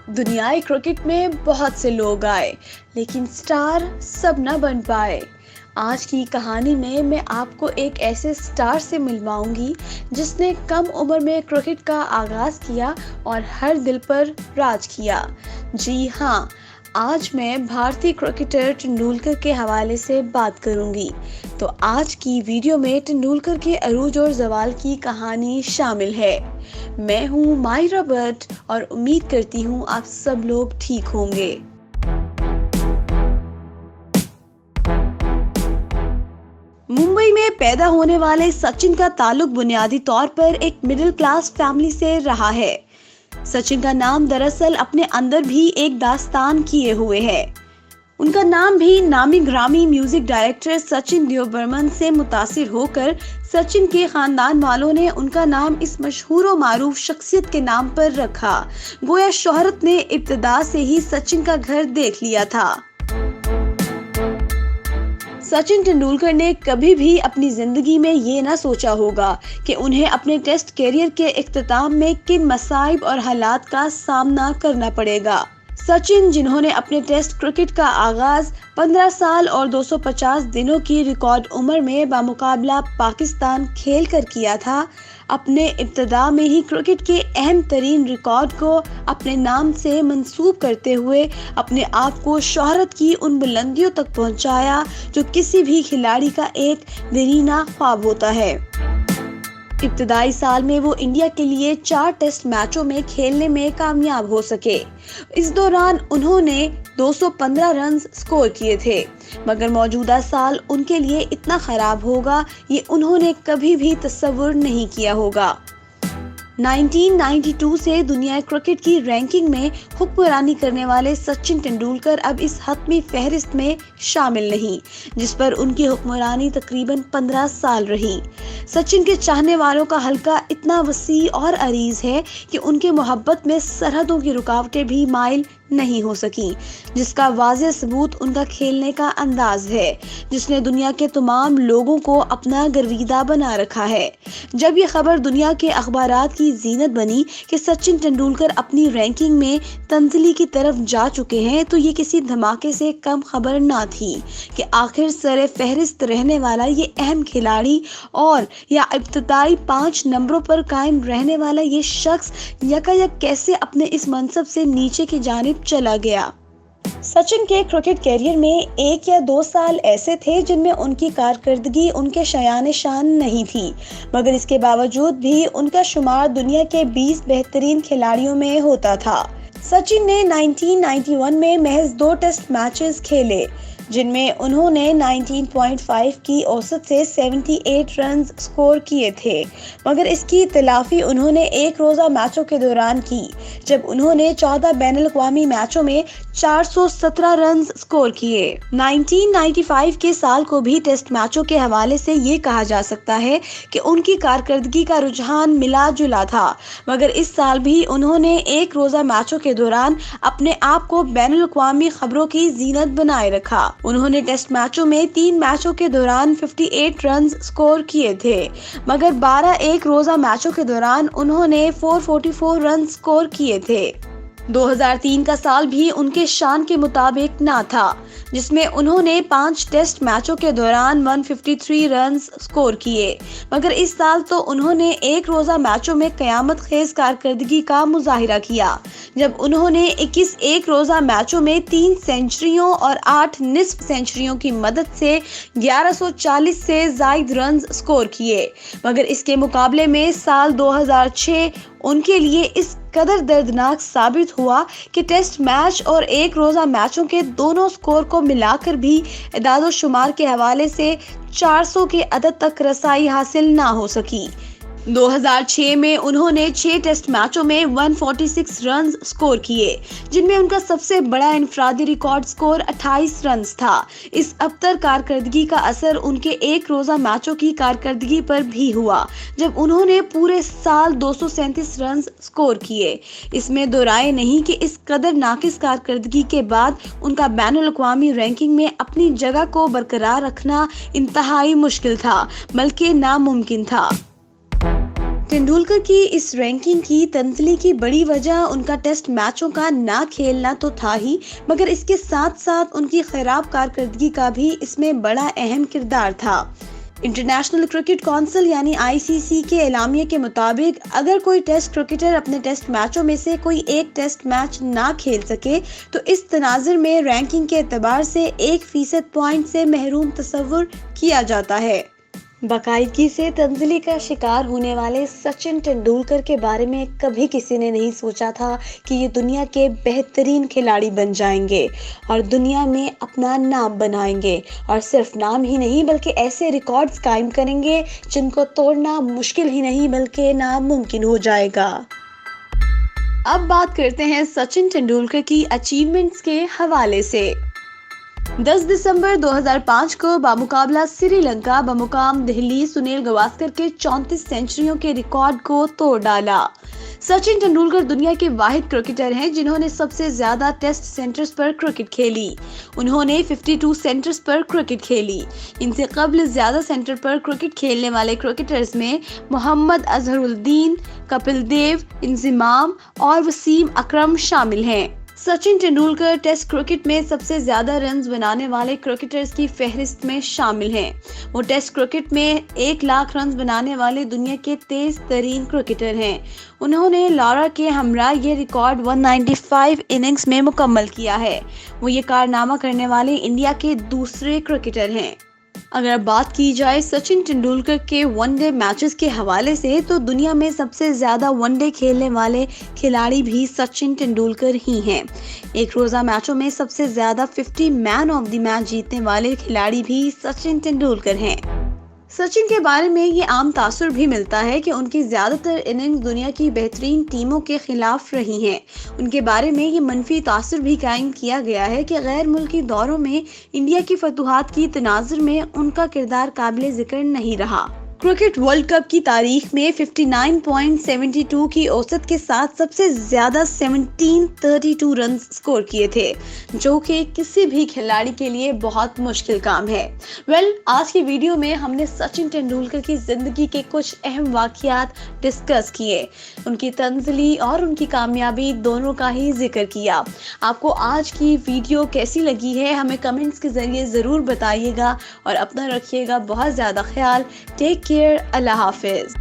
दुनियाई क्रिकेट में बहुत से लोग आए, लेकिन स्टार सब न बन पाए। आज की कहानी में मैं आपको एक ऐसे स्टार से मिलवाऊंगी जिसने कम उम्र में क्रिकेट का आगाज किया और हर दिल पर राज किया। जी हाँ, आज मैं भारतीय क्रिकेटर तेंदुलकर के हवाले से बात करूंगी। तो आज की वीडियो में तेंदुलकर के अरूज और जवाल की कहानी शामिल है। मैं हूँ माहिरा भट्ट और उम्मीद करती हूँ आप सब लोग ठीक होंगे। मुंबई में पैदा होने वाले सचिन का ताल्लुक बुनियादी तौर पर एक मिडिल क्लास फैमिली से रहा है। सचिन का नाम दरअसल अपने अंदर भी एक दास्तान किए हुए है। उनका नाम भी नामी ग्रामी म्यूजिक डायरेक्टर सचिन देव बर्मन से मुतासिर होकर सचिन के खानदान वालों ने उनका नाम इस मशहूर और मारूफ शख्सियत के नाम पर रखा। गोया शोहरत ने इब्तिदा से ही सचिन का घर देख लिया था। सचिन तेंदुलकर ने कभी भी अपनी जिंदगी में ये ना सोचा होगा कि उन्हें अपने टेस्ट कैरियर के इख्तिताम में किन मसाइब और हालात का सामना करना पड़ेगा। सचिन, जिन्होंने अपने टेस्ट क्रिकेट का आगाज 15 साल और 250 दिनों की रिकॉर्ड उम्र में बामुकाबला पाकिस्तान खेल कर किया था, अपने इब्तिदा में ही क्रिकेट के अहम तरीन रिकॉर्ड को अपने नाम से मंसूब करते हुए अपने आप को शोहरत की उन बुलंदियों तक पहुंचाया जो किसी भी खिलाड़ी का एक देरीना ख्वाब होता है। इब्तिदाई साल में वो इंडिया के लिए 4 टेस्ट मैचों में खेलने में कामयाब हो सके। इस दौरान उन्होंने 215 रन स्कोर किए थे, मगर मौजूदा साल उनके लिए इतना खराब होगा ये उन्होंने कभी भी तस्वुर नहीं किया होगा। 1992 से दुनिया क्रिकेट की रैंकिंग में हुक्मरानी करने वाले सचिन तेंदुलकर अब इस हतमी फहरिस्त में शामिल नहीं, जिस पर उनकी हुक्मरानी तकरीबन 15 साल रही। सचिन के चाहने वालों का हल्का इतना वसी और अरीज है कि उनके मोहब्बत में सरहदों की रुकावटें भी माइल नहीं हो सकी, जिसका वाज़ेह सबूत उनका खेलने का अंदाज है, जिसने दुनिया के तमाम लोगों को अपना गर्विदा बना रखा है। जब ये खबर दुनिया के अखबारात की जीनत बनी कि सचिन तेंदुलकर अपनी रैंकिंग में तंजली की तरफ जा चुके हैं, तो ये किसी धमाके से कम खबर ना थी कि आखिर सरे फहरिस्त रहने वाला ये अहम खिलाड़ी और या इब्तिदाई 5 नंबरों पर कायम रहने वाला ये शख्स यकायक कैसे अपने इस मनसब से नीचे की जानिब चला गया। सचिन के क्रिकेट कैरियर में 1 या 2 साल ऐसे थे जिनमें उनकी कारकर्दगी उनके शयान शान नहीं थी, मगर इसके बावजूद भी उनका शुमार दुनिया के 20 बेहतरीन खिलाड़ियों में होता था। सचिन ने 1991 में महज 2 टेस्ट मैचेस खेले, जिनमें उन्होंने 19.5 की औसत से 78 रन स्कोर किए थे, मगर इसकी तलाफी उन्होंने एक रोज़ा मैचों के दौरान की, जब उन्होंने 14 बैनुल-अक़वामी मैचों में 417 रन स्कोर किए। 1995 के साल को भी टेस्ट मैचों के हवाले से ये कहा जा सकता है कि उनकी कारकर्दगी का रुझान मिला जुला था, मगर इस साल भी उन्होंने एक रोज़ा मैचों के दौरान अपने आप को बैनुल-अक़वामी खबरों की जीनत बनाए रखा। उन्होंने टेस्ट मैचों में 3 मैचों के दौरान 58 रन स्कोर किए थे, मगर 12 एक रोज़ा मैचों के दौरान उन्होंने 444 रन स्कोर किए थे। 2003 का साल भी उनके शान के मुताबिक ना था, जिसमें उन्होंने 5 टेस्ट मैचों के दौरान 153 रन स्कोर किए, मगर इस साल तो उन्होंने एक रोज़ा मैचों में कयामत खेज कारकर्दगी का मुजाहिरा किया, जब उन्होंने 21 एक रोज़ा मैचों में 3 सेंचुरियों और 8 निस्फ सेंचुरियों की मदद से 1140 से ज़ायद रन स्कोर किए। मगर इसके मुकाबले में साल 2006 उनके लिए इस कदर दर्दनाक साबित हुआ कि टेस्ट मैच और एक रोज़ा मैचों के दोनों स्कोर को मिलाकर भी इदादो शुमार के हवाले से 400 के अदद तक रसाई हासिल ना हो सकी। 2006 में उन्होंने 6 टेस्ट मैचों में 146 रन स्कोर किए, जिनमें उनका सबसे बड़ा इनफरादी रिकॉर्ड स्कोर 28 रन था। इस अबतर कारकर्दगी का असर उनके एक रोज़ा मैचों की कारकर्दगी पर भी हुआ, जब उन्होंने पूरे साल 237 रन स्कोर किए। इसमें दो राय नहीं कि इस कदर नाकिस कारकर्दगी के बाद उनका बैनुल-अक़वामी रैंकिंग में अपनी जगह को बरकरार रखना इंतहाई मुश्किल था, बल्कि नामुमकिन था। तेंदुलकर की इस रैंकिंग की तंतली की बड़ी वजह उनका टेस्ट मैचों का ना खेलना तो था ही, मगर इसके साथ साथ उनकी खराब कारकर्दगी का भी इसमें बड़ा अहम किरदार था। इंटरनेशनल क्रिकेट काउंसिल यानी आईसीसी के एलामिया के मुताबिक अगर कोई टेस्ट क्रिकेटर अपने टेस्ट मैचों में से कोई एक टेस्ट मैच ना खेल सके तो इस तनाजुर में रैंकिंग के एतबार से 1% पॉइंट से महरूम तस्वुर किया जाता है। बाकायदगी से तंजली का शिकार होने वाले सचिन तेंदुलकर के बारे में कभी किसी ने नहीं सोचा था कि ये दुनिया के बेहतरीन खिलाड़ी बन जाएंगे और दुनिया में अपना नाम बनाएंगे, और सिर्फ नाम ही नहीं बल्कि ऐसे रिकॉर्ड्स कायम करेंगे जिनको तोड़ना मुश्किल ही नहीं बल्कि नामुमकिन हो जाएगा। अब बात करते हैं सचिन तेंदुलकर की अचीवमेंट्स के हवाले से। 10 दिसंबर 2005 को बामुकाबला श्रीलंका बमुकाम दिल्ली सुनील गावस्कर के 34 सेंचुरियों के रिकॉर्ड को तोड़ डाला। सचिन तेंदुलकर दुनिया के वाहिद क्रिकेटर हैं जिन्होंने सबसे ज्यादा टेस्ट सेंटर्स पर क्रिकेट खेली। उन्होंने 52 सेंटर्स पर क्रिकेट खेली। इनसे कबल ज्यादा सेंटर पर क्रिकेट खेलने वाले क्रिकेटर्स में मोहम्मद अजहरुद्दीन, कपिल देव, इंजमाम और वसीम अकरम शामिल हैं। सचिन तेंदुलकर टेस्ट क्रिकेट में सबसे ज्यादा रन्स बनाने वाले क्रिकेटर्स की फहरिस्त में शामिल हैं। वो टेस्ट क्रिकेट में 1 लाख रन्स बनाने वाले दुनिया के तेज तरीन क्रिकेटर हैं। उन्होंने लॉरा के हमरा ये रिकॉर्ड 195 इनिंग्स में मुकम्मल किया है। वो ये कारनामा करने वाले इंडिया के दूसरे क्रिकेटर हैं। अगर बात की जाए सचिन तेंदुलकर के वनडे मैचेस के हवाले से तो दुनिया में सबसे ज्यादा वनडे खेलने वाले खिलाड़ी भी सचिन तेंदुलकर ही हैं। एक रोजा मैचों में सबसे ज्यादा 50 मैन ऑफ द मैच जीतने वाले खिलाड़ी भी सचिन तेंदुलकर हैं। सचिन के बारे में ये आम तासुर भी मिलता है कि उनकी ज्यादातर इनिंग्स दुनिया की बेहतरीन टीमों के खिलाफ रही हैं। उनके बारे में ये मनफी तासुर भी कायम किया गया है कि गैर मुल्की दौरों में इंडिया की फतूहात की तनाजुर में उनका किरदार काबिल जिक्र नहीं रहा। क्रिकेट वर्ल्ड कप की तारीख में 59.72 की औसत के साथ सबसे ज्यादा 1732 रन स्कोर किए थे, जो कि किसी भी खिलाड़ी के लिए बहुत मुश्किल काम है। आज की वीडियो में हमने सचिन तेंदुलकर की जिंदगी के कुछ अहम वाकयात डिस्कस किए, उनकी तंजली और उनकी कामयाबी दोनों का ही जिक्र किया। आपको आज की वीडियो कैसी लगी है हमें कमेंट्स के जरिए जरूर बताइएगा और अपना रखिएगा बहुत ज्यादा ख्याल। टेक केयर, अल्लाह हाफिज।